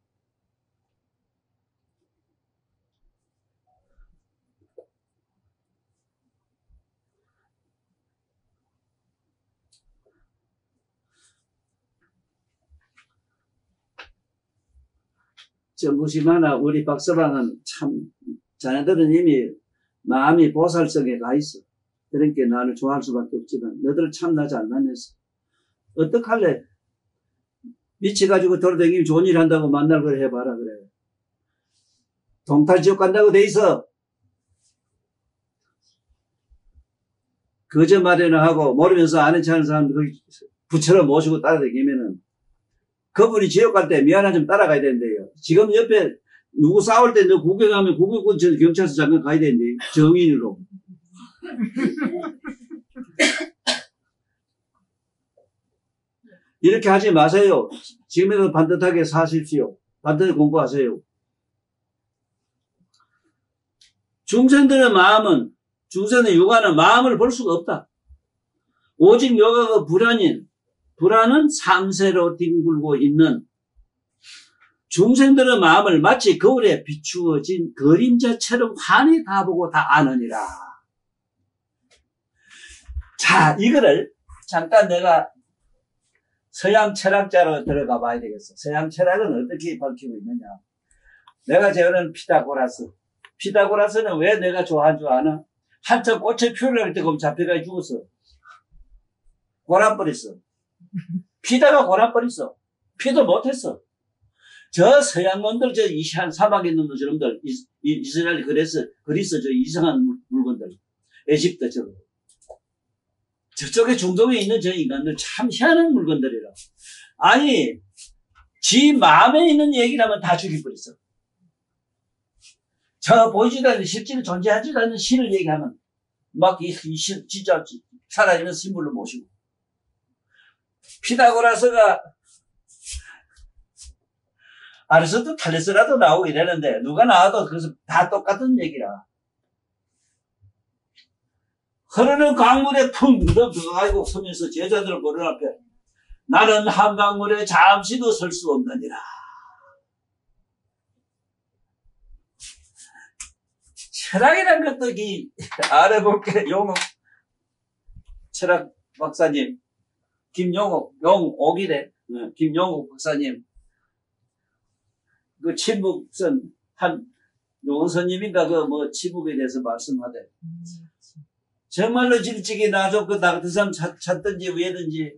무심하나 우리 박서방은 참 자네들은 이미 마음이 보살성에 가 있어. 그러니까 나를 좋아할 수밖에 없지만 너들 참 나 잘 만났어. 어떡할래? 미쳐가지고 돌아다니면 좋은 일 한다고 만날 걸 해봐라 그래. 동탈 지옥 간다고 돼 있어. 거짓말이나 하고 모르면서 아는 척하는 사람들 부처럼 모시고 따라다니면은 그분이 지옥 갈 때 미안하지만 따라가야 된대요. 지금 옆에 누구 싸울 때 너 구경하면 구경꾼 경찰서 잠깐 가야 되는데 정인으로. 이렇게 하지 마세요. 지금이라도 반듯하게 사십시오. 반듯하게 공부하세요. 중생들의 마음은, 중생의 육안은 마음을 볼 수가 없다. 오직 여가가 불안은 삼세로 뒹굴고 있는 중생들의 마음을 마치 거울에 비추어진 그림자처럼 환히 다 보고 다 아느니라. 자, 이거를 잠깐 내가 서양 철학자로 들어가 봐야 되겠어. 서양 철학은 어떻게 밝히고 있느냐. 내가 제어는 피타고라스. 피타고라스는 왜 내가 좋아한 줄 아나? 한참 꽃에 피우려고 할 때 그럼 잡혀가 죽었어. 고란버렸어. 피다가 고란버렸어. 피도 못했어. 저 서양놈들, 저 이시한 사막에 있는 저놈들, 이스라엘 그리스 저 이상한 물건들, 에집트 저쪽에 중동에 있는 저 인간들 참 희한한 물건들이라. 아니, 지 마음에 있는 얘기라면 다 죽여버렸어. 저 보이지도 않는 실제로 존재하지도 않는 신을 얘기하면 막 진짜 살아있는 신물로 모시고. 피타고라스가 아리스토 탈레스라도 나오고 이랬는데 누가 나와도 그것은 다 똑같은 얘기라. 흐르는 강물에 푹 들어가지고 서면서 제자들을 보는 앞에 나는 한강물에 잠시도 설 수 없느니라. 철학이란 것도 알아볼게. 용옥 철학 박사님 용옥이래. 김용옥 박사님 그 침묵선 한 용선님인가 그 뭐 침묵에 대해서 말씀하대. 정말로 질직이 나죠. 그 나 같은 사람 찾든지 왜든지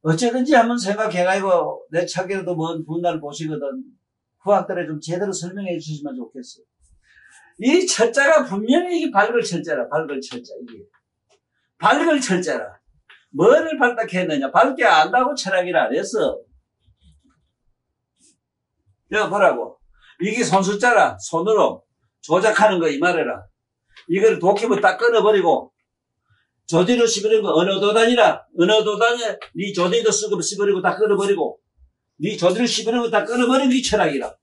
어쩌든지 한번 생각해가지고 내 차기라도 먼 분날 보시거든. 후학들에 좀 제대로 설명해 주시면 좋겠어. 이 철자가 분명히 이게 밝을 철자라. 밝을 철자 이게 밝을 철자라. 뭐를 밝다게 했느냐. 밝게 안다고 철학이라 안 했어. 여기 보라고. 이게 손숫자라. 손으로 조작하는 거 이 말이라. 이걸 도끼면 딱 끊어버리고 조디로 씹어버리는 거 어느 도단이라. 어느 도단에 네 조디도 쓰고 씹어버리고 다 끊어버리고 네 조디를 씹어버리고 다 끊어버리는 게 철학이라.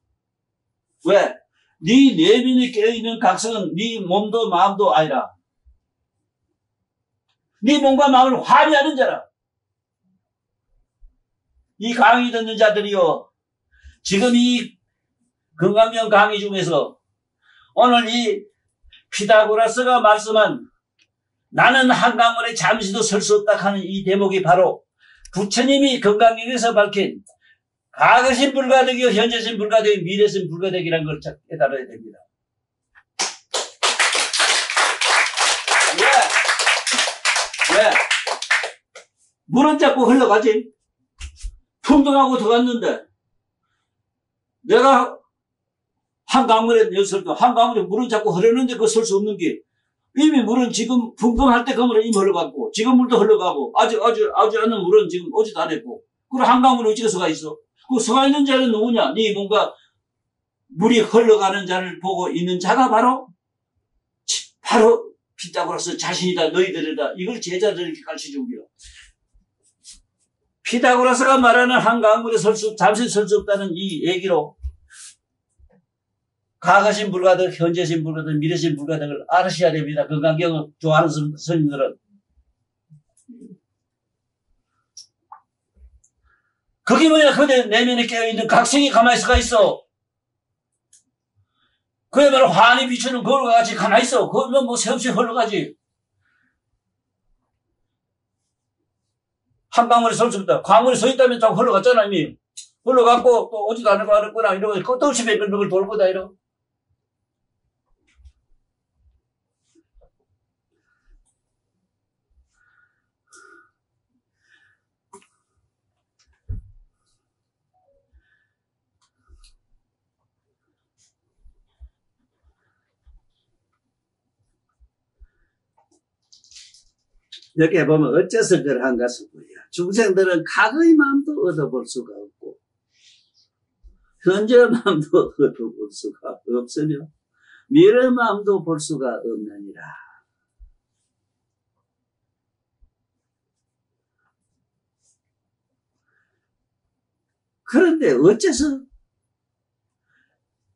왜? 네 내면에 깨어있는 각성은 네 몸도 마음도 아니라 네 몸과 마음을 환희하는 자라. 이 강의 듣는 자들이요. 지금 이 건강경 강의 중에서 오늘 이 피타고라스가 말씀한 나는 한강물에 잠시도 설 수 없다 하는 이 대목이 바로 부처님이 건강경에서 밝힌 과거신 불가득이요 현재신 불가득이요 미래신 불가득이라는 걸 깨달아야 됩니다. 왜? 물은 자꾸 흘러가지. 풍덩하고 들어갔는데 내가 한강물에 여설도 한강물에 물은 자꾸 흐르는데 그거 설 수 없는 게 이미 물은 지금 풍덩할 때 그 물은 이미 흘러갔고 지금 물도 흘러가고 아직 않은 물은 지금 오지도 않았고 그리고 한강물에 어찌게 서가 있어? 그 서가 있는 자는 누구냐? 네 뭔가 물이 흘러가는 자를 보고 있는 자가 바로 피타고라스 자신이다 너희들이다. 이걸 제자들에게 가르쳐준 거야. 피타고라스가 말하는 한강물에 잠시 설 수 없다는 이 얘기로 과거신 불가득, 현재신 불가득, 미래신 불가득을 알으셔야 됩니다. 건강경을 좋아하는 스님들은. 그게 뭐냐? 그대 내면에 깨어있는 각성이 가만히 있어. 그야말로 환히 비추는 거울과 같이 가만히 있어. 그러면 뭐 새없이 흘러가지. 한 강물에 설 수 없다. 강물에 서 있다면 좀 흘러갔잖아, 이미. 흘러갔고, 또 오지도 않을 거 알았구나, 이러고, 또 없이 매글매글 돌고 다, 이러. 여기 보면 어째서 그러한가 싶어요. 중생들은 과거의 마음도 얻어볼 수가 없고 현재의 마음도 얻어볼 수가 없으며 미래의 마음도 볼 수가 없느니라. 그런데 어째서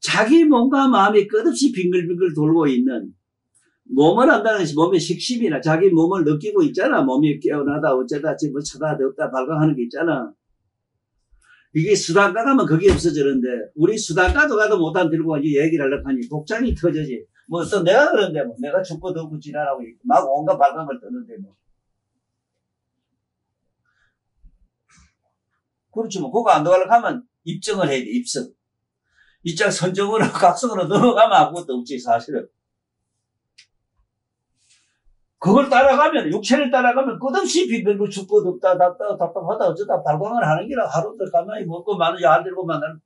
자기 몸과 마음이 끝없이 빙글빙글 돌고 있는 몸을 한다는 것이 몸의 식심이나 자기 몸을 느끼고 있잖아. 몸이 깨어나다 어쩌다 집을 쳐다 덥다 발광하는 게 있잖아. 이게 수단가 가면 그게 없어지는데 우리 수단가도 가도 못한 들고 이 얘기를 하려고 하니 복장이 터져지. 뭐 또 내가 그런데 뭐 내가 죽고 덥고 지나라고 막 온갖 발광을 뜨는데 뭐. 그렇지 뭐 그거 안 들어가려고 하면 입증을 해야 돼. 입증. 입장 선정으로 각성으로 넘어가면 아무것도 없지 사실은. 그걸 따라가면 육체를 따라가면 끝없이 빙글빙글 죽고 덥다 답답하다 어쩌다 발광을 하는 게라 하루들 가만히 먹고 많은 안 들고만 나는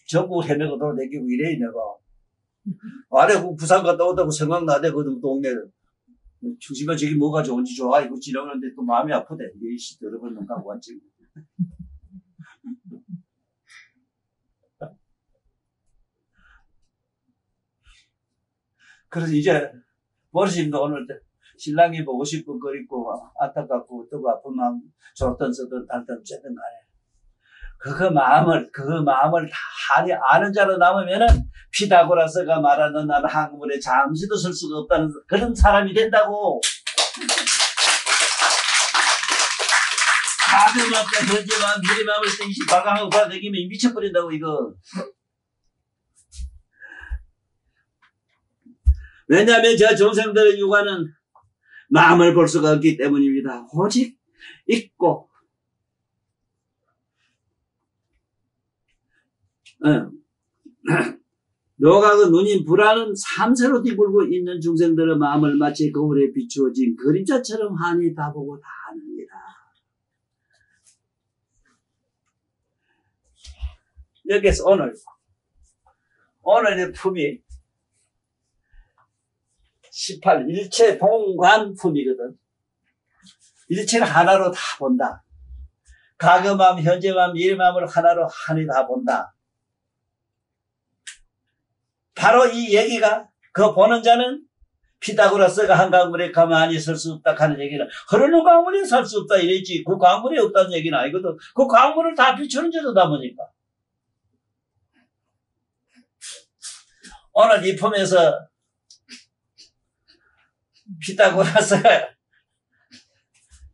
전국 헤매고 돌아다니고 이래 내가. 아래 부산 갔다 오다고 생각나대 그 동네를. 중심가 저기 뭐가 좋은지 좋아 이거 지나가는데 또 마음이 아프대. 이씨 여러 번 가고 왔지. 그래서 이제 머리심도 오늘 신랑이 보고 싶고 그립고 안타깝고 뜨고 아픈 마음 좋든 쓰든 달든 어쨌든 간에 그 마음을 다 아는 자로 남으면은 피타고라스가 말하는 나는 한국물에 잠시도 설 수가 없다는 그런 사람이 된다고. 가슴 앞에 현재 마음 미래 마음을 땡시 발광하고 돌아다니면 미쳐버린다고 이거. 왜냐하면 저 중생들의 육안은 마음을 볼 수가 없기 때문입니다. 오직 있고 묘각은 눈이 불안은 삼세로 뒤불고 있는 중생들의 마음을 마치 거울에 비추어진 그림자처럼 환히 다 보고 다 아느니라. 여기서 오늘의 품이 18 일체 동관품이거든. 일체를 하나로 다 본다. 과거 마음, 현재 마음, 미래 마음을 하나로 하니 다 본다. 바로 이 얘기가 그 보는 자는 피타고라스가 한 강물에 가만히 설 수 없다 하는 얘기는 흐르는 강물에 살 수 없다 이랬지. 그 강물에 없다는 얘기는 아니거든. 그 강물을 다 비추는 자도다 보니까. 오늘 이 품에서 피타고라스가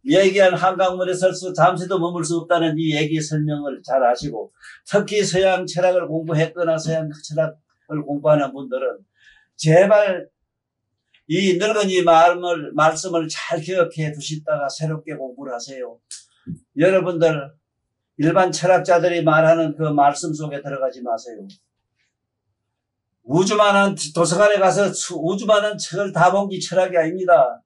얘기한 한강물에 설 수 잠시도 머물 수 없다는 이 얘기 설명을 잘 아시고 특히 서양 철학을 공부했거나 서양 철학을 공부하는 분들은 제발 이 늙은이 말씀을 잘 기억해 두시다가 새롭게 공부를 하세요. 여러분들 일반 철학자들이 말하는 그 말씀 속에 들어가지 마세요. 우주만한 도서관에 가서 우주만한 책을 다 본 게 철학이 아닙니다.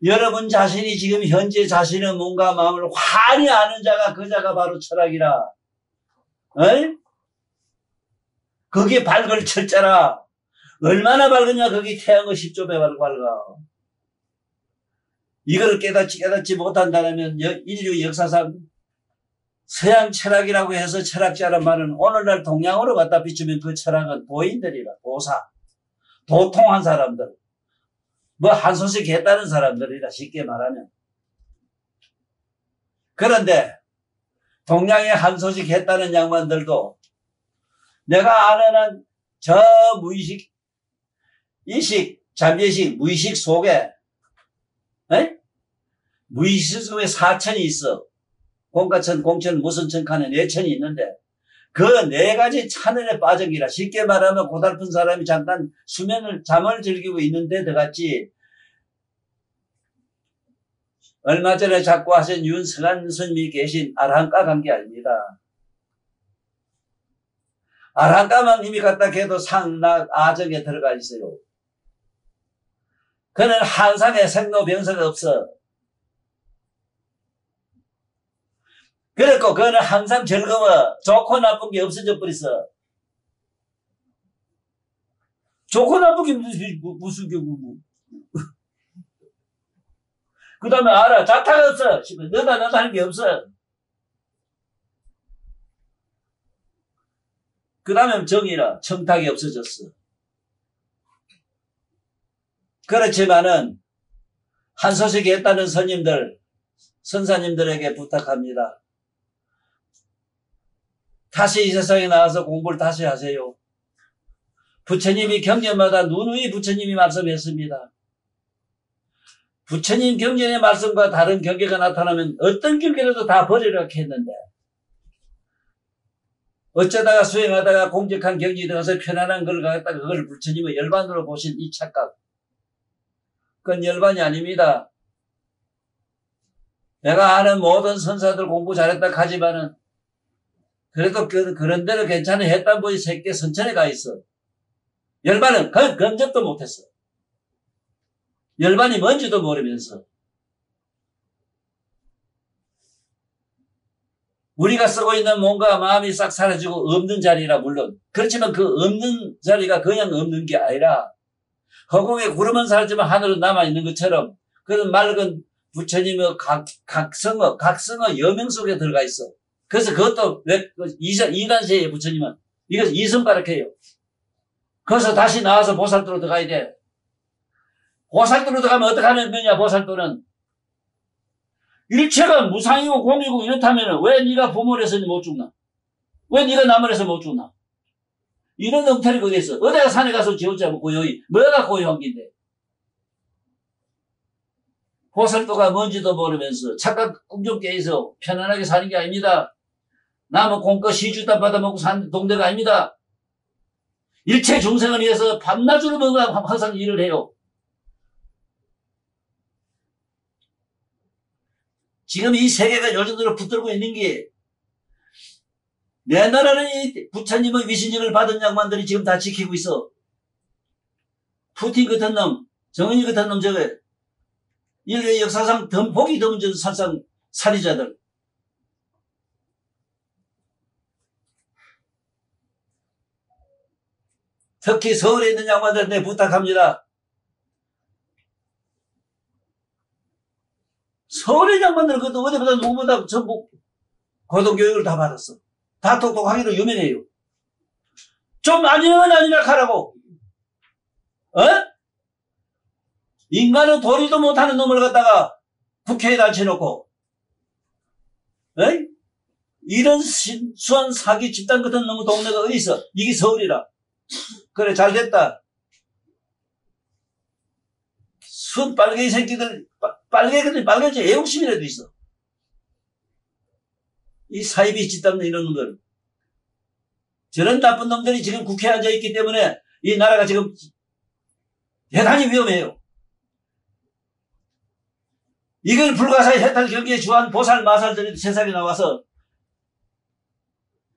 여러분 자신이 지금 현재 자신의 몸과 마음을 환히 아는 자가 그 자가 바로 철학이라. 어이? 그게 밝을 철자라. 얼마나 밝으냐 거기 태양의 10조 배 밝아. 이걸 깨닫지 못한다면 인류 역사상 서양 철학이라고 해서 철학자란 말은 오늘날 동양으로 갖다 비추면 그 철학은 도인들이라. 도사. 도통한 사람들. 뭐 한 소식 했다는 사람들이라 쉽게 말하면. 그런데 동양에 한 소식 했다는 양반들도 내가 아는 저 무의식, 이식, 잠재식, 무의식 속에 무의식 속에 사천이 있어. 공가천, 공천, 무선천 하는 내천이 있는데 그 네 가지 찬원에 빠진 기라. 쉽게 말하면 고달픈 사람이 잠깐 잠을 즐기고 있는 데도 같이 얼마 전에 자꾸 하신 윤성한 스님이 계신 아라한가 관계 아닙니다. 아라한가만 힘이 갖다 해도 상락 아정에 들어가 있어요. 그는 한상에 생로병사가 없어. 그랬고 그는 항상 즐거워. 좋고 나쁜 게 없어져 버렸어. 좋고 나쁜 게 무슨 게 뭐. 그 다음에 알아. 자타가 없어. 너다 하는 게 없어. 그 다음에 정의라. 청탁이 없어졌어. 그렇지만은 한소식이 했다는 스님들, 선사님들에게 부탁합니다. 다시 이 세상에 나와서 공부를 다시 하세요. 부처님이 경전마다 누누이 부처님이 말씀했습니다. 부처님 경전의 말씀과 다른 경계가 나타나면 어떤 경계라도 다 버리라고 했는데 어쩌다가 수행하다가 공적한 경지에 들어가서 편안한 걸 갖다가 그걸 부처님의 열반으로 보신 이 착각. 그건 열반이 아닙니다. 내가 아는 모든 선사들 공부 잘했다 하지만은 그래도 그런 대로 괜찮아 했단 분이 새끼 선천에 가 있어. 열반은 근접도 못했어. 열반이 뭔지도 모르면서. 우리가 쓰고 있는 몸과 마음이 싹 사라지고 없는 자리라 물론. 그렇지만 그 없는 자리가 그냥 없는 게 아니라 허공에 구름은 사라지만 하늘은 남아있는 것처럼 그런 맑은 부처님의 각성어 여명 속에 들어가 있어. 그래서 그것도 왜 이간세의 부처님은 이것을 이성가락해요. 그래서 다시 나와서 보살도로 들어가야 돼. 보살도로 들어가면 어떻게 하는 거냐 보살도는. 일체가 무상이고 공이고 이렇다면 왜 네가 부모를 해서 못 죽나? 왜 네가 남을 해서 못 죽나? 이런 엉터리가 어디 있어? 어디가 산에 가서 지었자고 고요히. 뭐가 고요한 긴데? 보살도가 뭔지도 모르면서 착각 꿈좀 깨서 편안하게 사는 게 아닙니다. 남은 공과 시주다 받아먹고 사는 동대가 아닙니다. 일체 중생을 위해서 밤낮으로 뭔가 항상 일을 해요. 지금 이 세계가 요즘 들어 붙들고 있는 게 내 나라는 이 부처님의 위신직을 받은 양반들이 지금 다 지키고 있어. 푸틴 같은 놈, 정은이 같은 놈 저거 인류의 역사상 보기 드문 살상 살인자들. 특히 서울에 있는 양반들한테 부탁합니다. 서울의 양반들은 그것도 어디보다 누구보다 전부 고등교육을 다 받았어. 다 똑똑하기로 유명해요. 좀 아니면 아니라 하라고. 어? 인간은 도리도 못하는 놈을 갖다가 국회에 앉혀놓고 이런 순수한 사기 집단 같은 놈의 동네가 어디 있어? 이게 서울이라. 그래 잘됐다. 순 빨갱이 새끼들 빨개지 애국심이라도 있어. 이 사이비 집단 이런 놈들 저런 나쁜 놈들이 지금 국회에 앉아있기 때문에 이 나라가 지금 대단히 위험해요. 이걸 불가사의 해탈 경기에 주한 보살 마살들이 세상에 나와서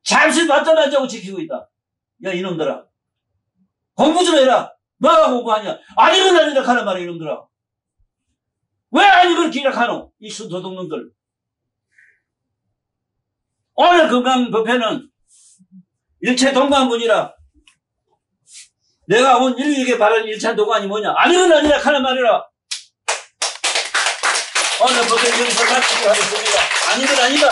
잠시 맞자마자고 지키고 있다. 야 이놈들아 공부 좀 해라. 뭐가 공부하냐. 아니면 아니라 하는 말이야 이놈들아. 왜 아니면 기락하노 이 순도둑놈들. 오늘 건강법회는 일체 동관문이라 내가 온 인류에게 바라는 일체 도관이 뭐냐. 아니면 아니라 하는 말이라. 오늘 법회 여기서 마치도록 하겠습니다. 아니면 아니다.